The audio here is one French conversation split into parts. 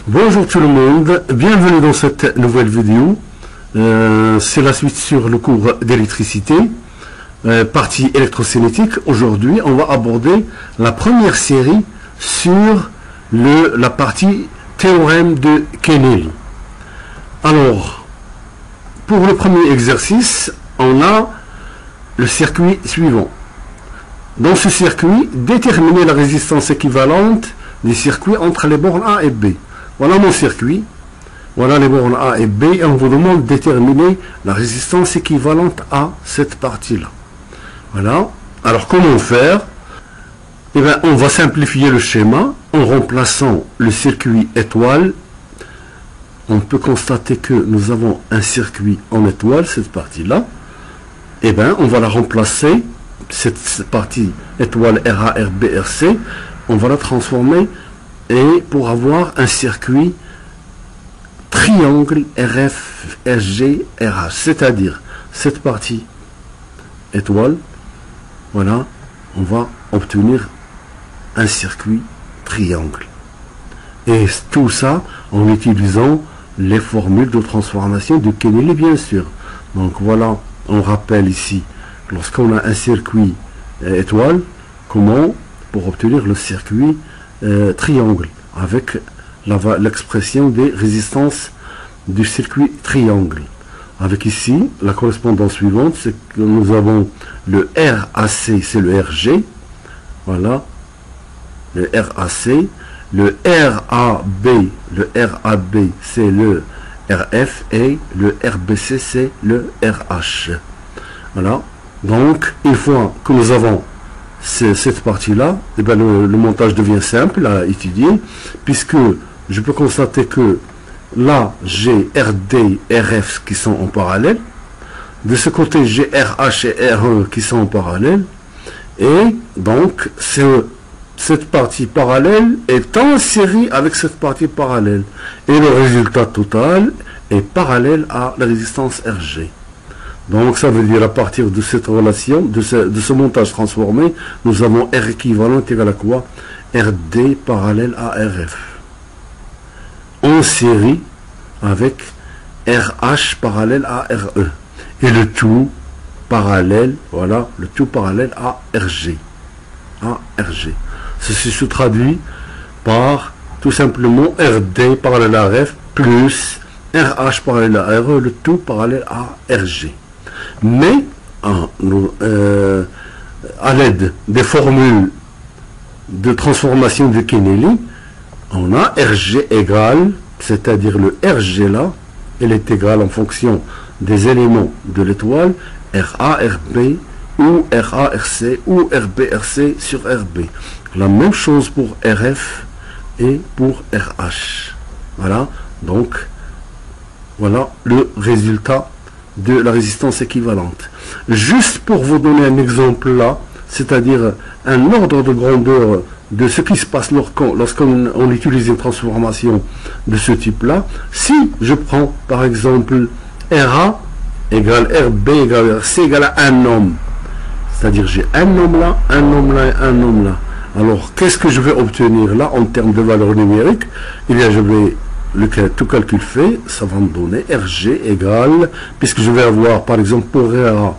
Bonjour tout le monde, bienvenue dans cette nouvelle vidéo. C'est la suite sur le cours d'électricité, partie électrocinétique. Aujourd'hui, on va aborder la première série sur la partie théorème de Kennelly. Alors, pour le premier exercice, on a le circuit suivant. Dans ce circuit, déterminer la résistance équivalente des circuits entre les bornes A et B. Voilà mon circuit, voilà les bornes A et B, et on vous demande de déterminer la résistance équivalente à cette partie-là. Voilà, alors comment faire? Eh bien, on va simplifier le schéma en remplaçant le circuit étoile. On peut constater que nous avons un circuit en étoile, cette partie-là. Eh bien, on va la remplacer, cette partie étoile RA, RB, RC, on va la transformer et pour avoir un circuit triangle RF, SG, RH, c'est-à-dire cette partie étoile, voilà, on va obtenir un circuit triangle. Et tout ça en utilisant les formules de transformation de Kennelly, bien sûr. Donc voilà, on rappelle ici, lorsqu'on a un circuit étoile, comment pour obtenir le circuit triangle, avec l'expression des résistances du circuit triangle. Avec ici, la correspondance suivante, c'est que nous avons le RAC, c'est le RG, voilà, le RAC, le RAB, c'est le RF, et le RBC, c'est le RH. Voilà, donc, une fois que nous avons cette partie-là, eh bien, le montage devient simple à étudier, puisque je peux constater que là, j'ai RD, RF qui sont en parallèle. De ce côté, j'ai RH et RE qui sont en parallèle. Et donc, cette partie parallèle est en série avec cette partie parallèle. Et le résultat total est parallèle à la résistance RG. Donc, ça veut dire à partir de cette relation, de ce montage transformé, nous avons R équivalent égal à quoi? RD parallèle à RF. En série avec RH parallèle à RE. Et le tout parallèle, voilà, le tout parallèle à RG. Ceci se traduit par tout simplement RD parallèle à RF plus RH parallèle à RE, le tout parallèle à RG. Mais à l'aide des formules de transformation de Kennelly, on a RG égale, c'est-à-dire le RG là, elle est égale en fonction des éléments de l'étoile, RA, RB, ou RA, RC, ou RB, RC sur RB. La même chose pour RF et pour RH. Voilà, donc, voilà le résultat de la résistance équivalente. Juste pour vous donner un exemple là, c'est-à-dire un ordre de grandeur de ce qui se passe lorsqu'on utilise une transformation de ce type-là, si je prends par exemple RA égale RB égale RC égale à un homme, c'est-à-dire j'ai un homme là, un homme là et un homme là. Alors qu'est-ce que je vais obtenir là en termes de valeur numérique? Eh bien je vais tout calcul fait, ça va me donner RG égale, puisque je vais avoir par exemple pour RA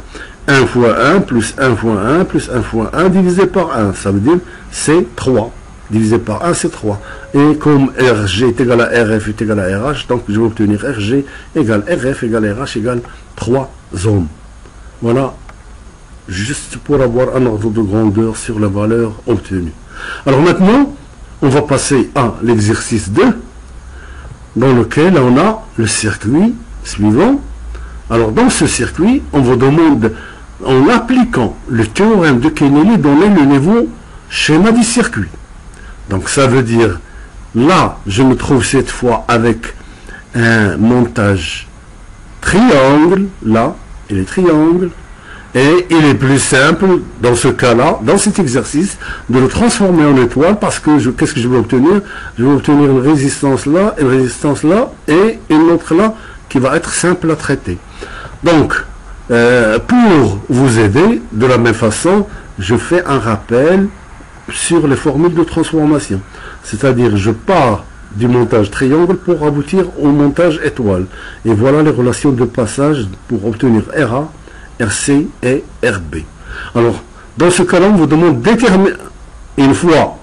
1 fois 1 plus 1 fois 1 plus 1 fois 1 divisé par 1, ça veut dire c'est 3, divisé par 1 c'est 3, et comme RG est égal à RF est égal à RH, donc je vais obtenir RG égale RF égale RH égale 3 ohms. Voilà, juste pour avoir un ordre de grandeur sur la valeur obtenue. Alors maintenant, on va passer à l'exercice 2, dans lequel on a le circuit suivant. Alors dans ce circuit, on vous demande, en appliquant le théorème de Kennelly, donner le niveau schéma du circuit. Donc ça veut dire, là, je me trouve cette fois avec un montage triangle, là, il est triangle, et il est plus simple, dans ce cas-là, dans cet exercice, de le transformer en étoile, parce que qu'est-ce que je vais obtenir? Je vais obtenir une résistance là, et une autre là, qui va être simple à traiter. Donc, pour vous aider, de la même façon, je fais un rappel sur les formules de transformation. C'est-à-dire, je pars du montage triangle pour aboutir au montage étoile. Et voilà les relations de passage pour obtenir RA, RC et RB. Alors, dans ce cas-là, on vous demande de déterminer, une fois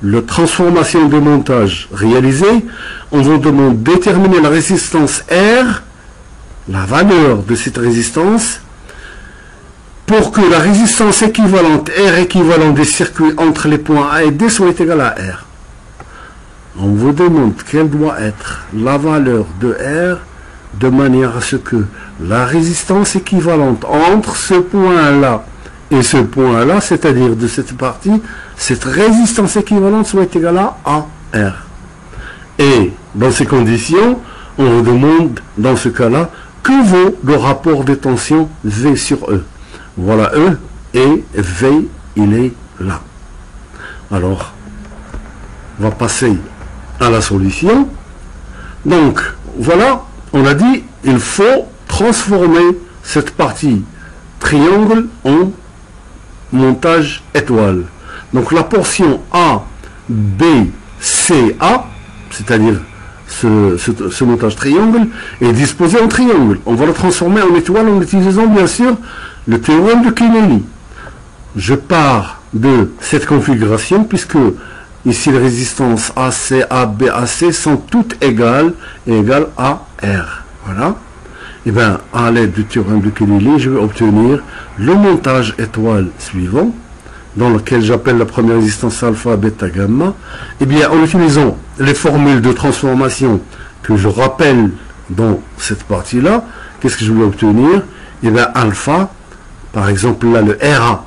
la transformation de montage réalisée, on vous demande de déterminer la résistance R, la valeur de cette résistance, pour que la résistance équivalente, R équivalent des circuits entre les points A et D soit égale à R. On vous demande quelle doit être la valeur de R de manière à ce que la résistance équivalente entre ce point-là et ce point-là, c'est-à-dire de cette partie, cette résistance équivalente soit égale à R. Et dans ces conditions, on vous demande, dans ce cas-là, que vaut le rapport des tensions V sur E. Voilà E, et V, il est là. Alors, on va passer à la solution. Donc, voilà, on a dit, il faut transformer cette partie triangle en montage étoile. Donc, la portion A, B, C, A, c'est-à-dire ce montage triangle, est disposé en triangle. On va le transformer en étoile en utilisant, bien sûr, le théorème de Kennelly. Je pars de cette configuration, puisque ici, les résistances AC, AB, AC sont toutes égales et égales à R. Voilà. Et bien, à l'aide du théorème de Kennelly, je vais obtenir le montage étoile suivant, dans lequel j'appelle la première résistance alpha, bêta, gamma. Et bien, en utilisant les formules de transformation que je rappelle dans cette partie-là, qu'est-ce que je vais obtenir? Et bien, alpha, par exemple, là, le RA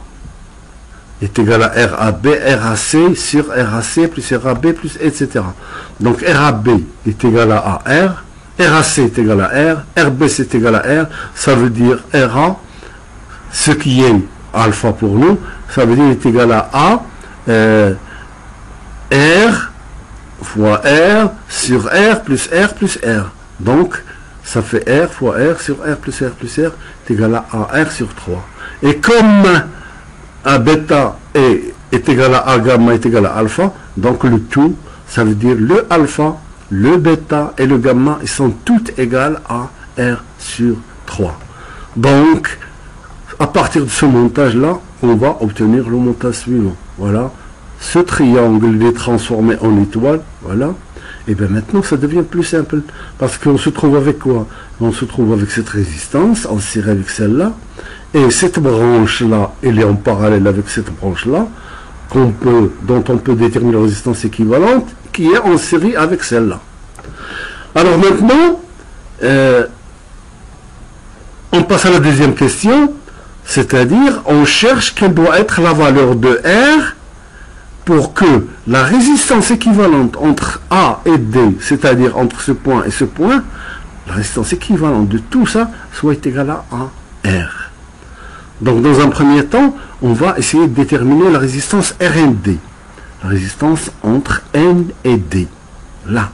est égal à RAB, RAC sur RAC plus RAB plus etc. Donc RAB est égal à R, RAC est égal à R, RB c'est égal à R, ça veut dire RA, ce qui est alpha pour nous, ça veut dire est égal à R fois R sur R plus R. Donc ça fait R fois R sur R plus R est égal à R sur 3. Et comme A bêta est égal à A gamma est égal à alpha, donc le tout, ça veut dire le alpha, le bêta et le gamma, ils sont toutes égales à R sur 3. Donc, à partir de ce montage-là, on va obtenir le montage suivant. Voilà, ce triangle est transformé en étoile, voilà. Et bien maintenant, ça devient plus simple, parce qu'on se trouve avec quoi? On se trouve avec cette résistance, en série avec celle-là, et cette branche-là, elle est en parallèle avec cette branche-là, dont on peut déterminer la résistance équivalente, qui est en série avec celle-là. Alors maintenant, on passe à la deuxième question, c'est-à-dire, on cherche quelle doit être la valeur de R pour que la résistance équivalente entre A et D, c'est-à-dire entre ce point et ce point, la résistance équivalente de tout ça soit égale à R. Donc dans un premier temps, on va essayer de déterminer la résistance RND, la résistance entre N et D. Là.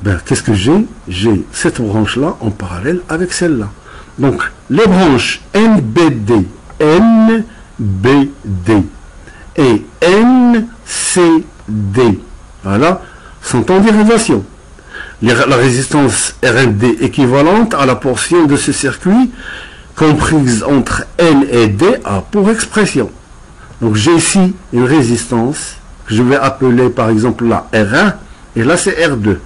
Ben, qu'est-ce que j'ai? J'ai cette branche-là en parallèle avec celle-là. Donc les branches NBD, NBD et NCD, voilà, sont en dérivation. La résistance RND équivalente à la portion de ce circuit comprise entre N et D a pour expression. Donc j'ai ici une résistance que je vais appeler par exemple la R1 et là c'est R2.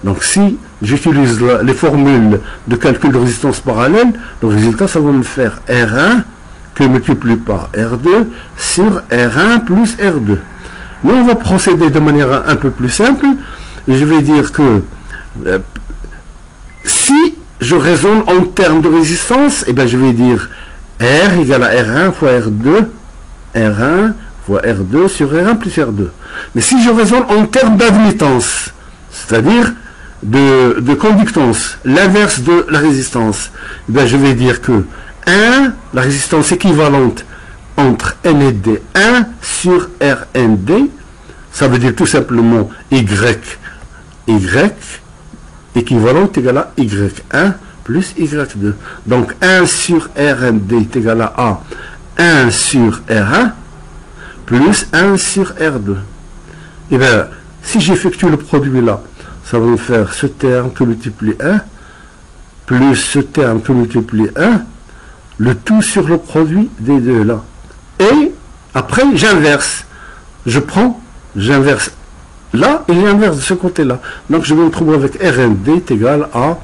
Donc si j'utilise les formules de calcul de résistance parallèle, le résultat ça va me faire R1 que multiplie par R2 sur R1 plus R2. Mais on va procéder de manière un peu plus simple. Je vais dire que si je raisonne en termes de résistance, eh bien je vais dire R égale à R1 fois R2, R1 fois R2 sur R1 plus R2. Mais si je raisonne en termes d'admittance, c'est-à-dire de conductance, l'inverse de la résistance, eh bien je vais dire que 1, la résistance équivalente entre N et D, 1 sur RND, ça veut dire tout simplement Y équivalente égale à Y1 plus Y2. Donc 1 sur RND est égal à 1 sur R1 plus 1 sur R2. Et bien, si j'effectue le produit là, ça va me faire ce terme que multiplie 1, plus ce terme que multiplie 1, le tout sur le produit des deux là. Et après, j'inverse. J'inverse là et j'inverse de ce côté-là. Donc, je vais me trouver avec RND est égal à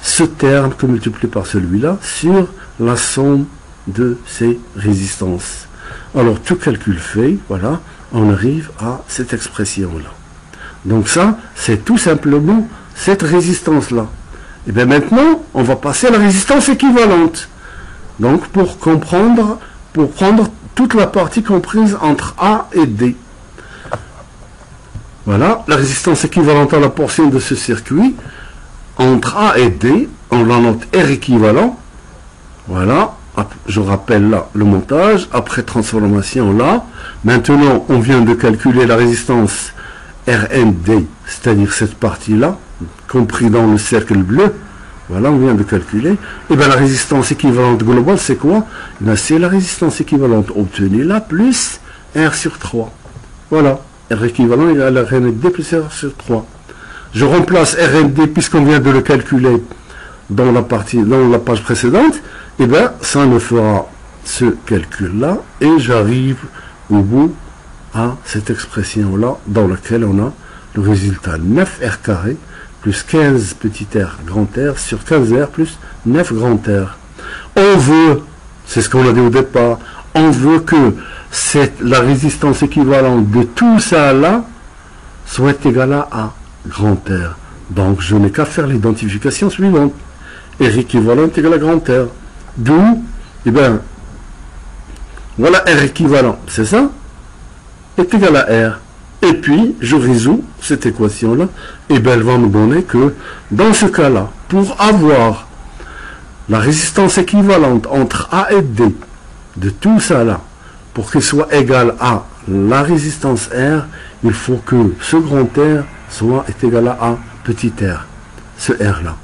ce terme que multiplie par celui-là sur la somme de ces résistances. Alors, tout calcul fait, voilà, on arrive à cette expression-là. Donc ça, c'est tout simplement cette résistance-là. Et bien maintenant, on va passer à la résistance équivalente. Donc, pour prendre toute la partie comprise entre A et D. Voilà, la résistance équivalente à la portion de ce circuit, entre A et D, on la note R équivalent. Voilà, je rappelle là le montage, après transformation là. Maintenant, on vient de calculer la résistance RND, c'est-à-dire cette partie-là, compris dans le cercle bleu. Voilà, on vient de calculer. Et bien la résistance équivalente globale, c'est quoi? C'est la résistance équivalente obtenue là, plus R sur 3. Voilà, R équivalent égale à RND plus R sur 3. Je remplace RND, puisqu'on vient de le calculer dans la page précédente. Et bien, ça me fera ce calcul-là, et j'arrive au bout à cette expression-là, dans laquelle on a le résultat 9R carré, plus 15 petit r grand R sur 15R plus 9 grand R. On veut, c'est ce qu'on a dit au départ, on veut que la résistance équivalente de tout ça là soit égale à A grand R. Donc je n'ai qu'à faire l'identification suivante. R équivalent est égal à grand R. D'où, eh bien, voilà R équivalent, c'est ça, est égal à R. Et puis, je résous cette équation-là, et bien elle va me donner que, dans ce cas-là, pour avoir la résistance équivalente entre A et D, de tout ça là, pour qu'il soit égal à la résistance R, il faut que ce grand R est égal à A petit r, ce R là.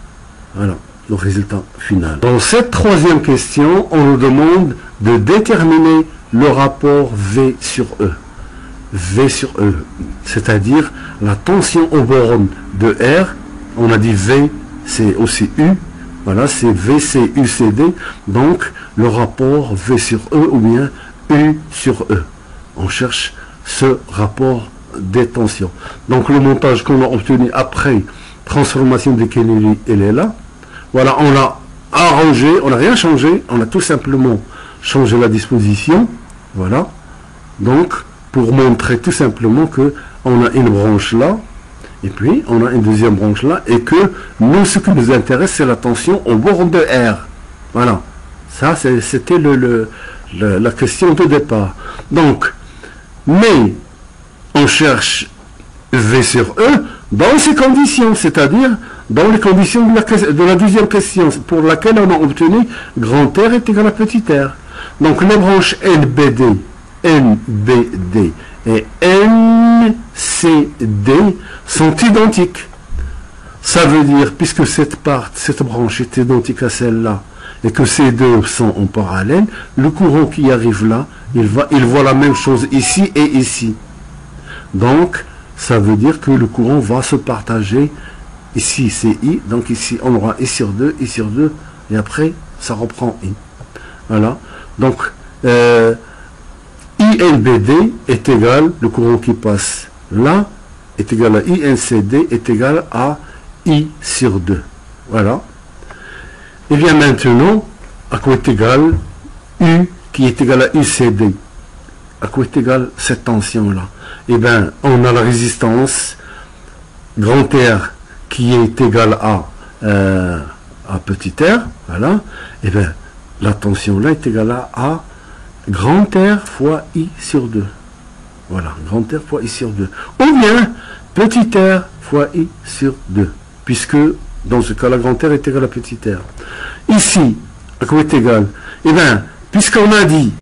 Voilà le résultat final. Dans cette troisième question, on nous demande de déterminer le rapport V sur E. V sur E, c'est-à-dire la tension aux bornes de R. On a dit V, c'est aussi U. Voilà, c'est VC, UCD. Donc, le rapport V sur E ou bien U sur E. On cherche ce rapport des tensions. Donc, le montage qu'on a obtenu après transformation de Kennedy, il est là. Voilà, on l'a arrangé, on n'a rien changé, on a tout simplement changé la disposition. Voilà. Donc, pour montrer tout simplement que on a une branche là, et puis on a une deuxième branche là, et que nous, ce qui nous intéresse, c'est la tension au bord de R. Voilà. Ça, c'était la question de départ. Donc, mais on cherche V sur E dans ces conditions, c'est-à-dire dans les conditions de la deuxième question, pour laquelle on a obtenu grand R est égal à petit r. Donc les branches NBD et NCD sont identiques. Ça veut dire, puisque cette branche est identique à celle-là, et que ces deux sont en parallèle, le courant qui arrive là, il voit la même chose ici et ici. Donc, ça veut dire que le courant va se partager. Ici, c'est I. Donc ici, on aura I sur 2, et après, ça reprend I. Voilà. Donc, INBD est égal, le courant qui passe là, est égal à INCD, est égal à I sur 2. Voilà. Et bien maintenant, à quoi est égal U qui est égal à UCD? À quoi est égal cette tension-là? Eh bien, on a la résistance grand R qui est égale à petit r, voilà. Et bien, la tension-là est égale à grand R fois I sur 2. Voilà, grand R fois I sur 2. Ou bien, petit r fois I sur 2. Puisque, dans ce cas-là, grand R est égal à petit r. Ici, à quoi est égal? Eh bien, puisqu'on a dit